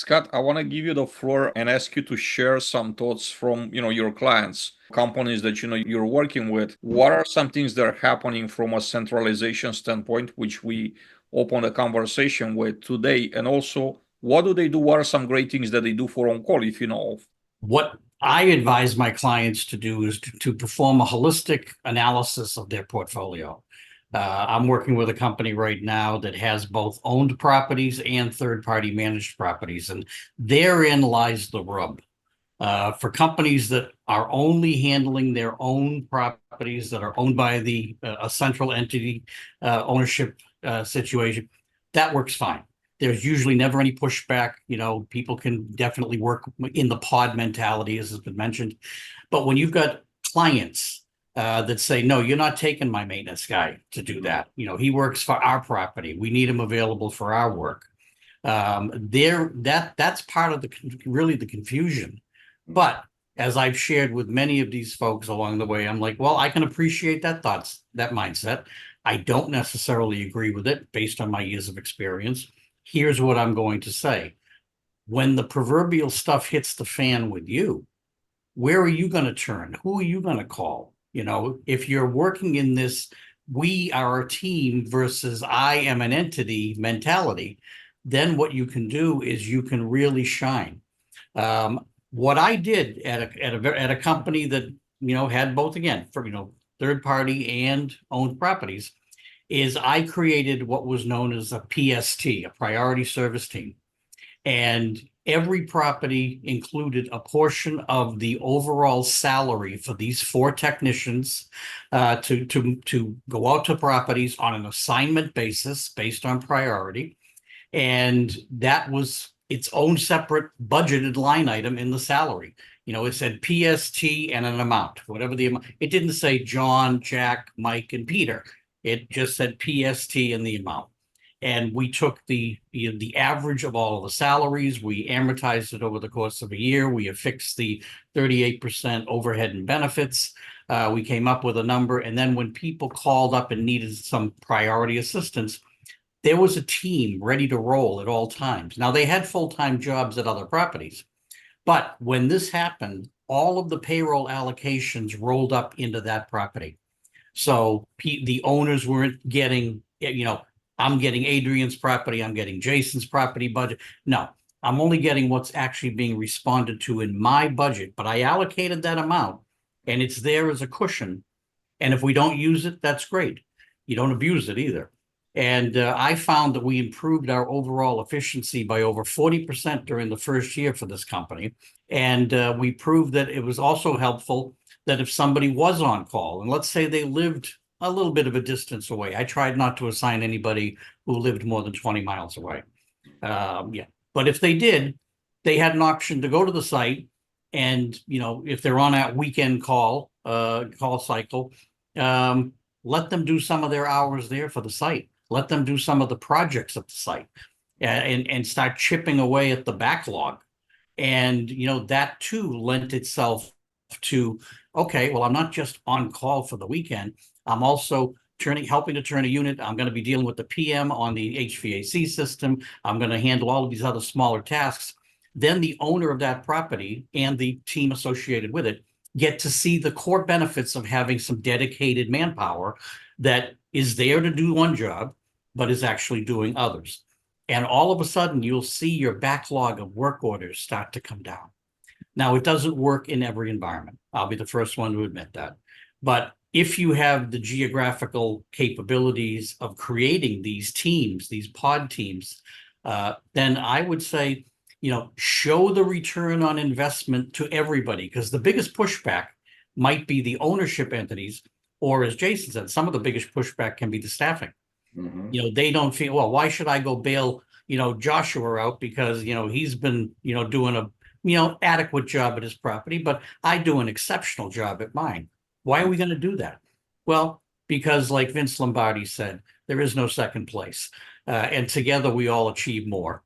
Scott, I want to give you the floor and ask you to share some thoughts from, your clients, companies that, you're working with. What are some things that are happening from a centralization standpoint, which we open a conversation with today? And also, what do they do? What are some great things that they do for on-call, if you know of? What I advise my clients to do is to perform a holistic analysis of their portfolio. I'm working with a company right now that has both owned properties and third-party managed properties, and therein lies the rub. For companies that are only handling their own properties that are owned by a central entity ownership situation, that works fine. There's usually never any pushback. People can definitely work in the pod mentality, as has been mentioned. But when you've got clients that say, no, you're not taking my maintenance guy to do that. He works for our property. We need him available for our work. That's part of really the confusion. But as I've shared with many of these folks along the way, I'm like, well, I can appreciate that mindset. I don't necessarily agree with it based on my years of experience. Here's what I'm going to say. When the proverbial stuff hits the fan with you, where are you going to turn? Who are you going to call? If you're working in this, we are a team versus I am an entity mentality, then what you can do is you can really shine. What I did at a company that, had both, again, for, third party and owned properties, is I created what was known as a PST, a priority service team. And every property included a portion of the overall salary for these 4 technicians to go out to properties on an assignment basis based on priority. And that was its own separate budgeted line item in the salary. It said PST and an amount, whatever the amount. It didn't say John, Jack, Mike, and Peter. It just said PST and the amount. And we took the average of all of the salaries. We amortized it over the course of a year. We affixed the 38% overhead and benefits. We came up with a number. And then when people called up and needed some priority assistance, there was a team ready to roll at all times. Now, they had full-time jobs at other properties. But when this happened, all of the payroll allocations rolled up into that property. So the owners weren't getting, I'm getting Adrian's property, I'm getting Jason's property budget. No, I'm only getting what's actually being responded to in my budget. But I allocated that amount, and it's there as a cushion. And if we don't use it, that's great. You don't abuse it either. And I found that we improved our overall efficiency by over 40% during the first year for this company. And we proved that it was also helpful that if somebody was on call, and let's say they lived a little bit of a distance away, I tried not to assign anybody who lived more than 20 miles away. But if they did, they had an option to go to the site. And, if they're on that weekend call cycle, let them do some of their hours there for the site. Let them do some of the projects at the site and start chipping away at the backlog. And, that too lent itself to, okay, well, I'm not just on call for the weekend. I'm also helping to turn a unit. I'm going to be dealing with the PM on the HVAC system. I'm going to handle all of these other smaller tasks. Then the owner of that property and the team associated with it get to see the core benefits of having some dedicated manpower that is there to do one job, but is actually doing others. And all of a sudden, you'll see your backlog of work orders start to come down. Now, it doesn't work in every environment. I'll be the first one to admit that. But if you have the geographical capabilities of creating these teams, these pod teams, then I would say, show the return on investment to everybody, because the biggest pushback might be the ownership entities, or as Jason said, some of the biggest pushback can be the staffing. Mm-hmm. They don't feel, well, why should I go bail, Joshua out because, he's been, doing a, adequate job at his property, but I do an exceptional job at mine. Why are we going to do that? Well, because like Vince Lombardi said, there is no second place. And together we all achieve more.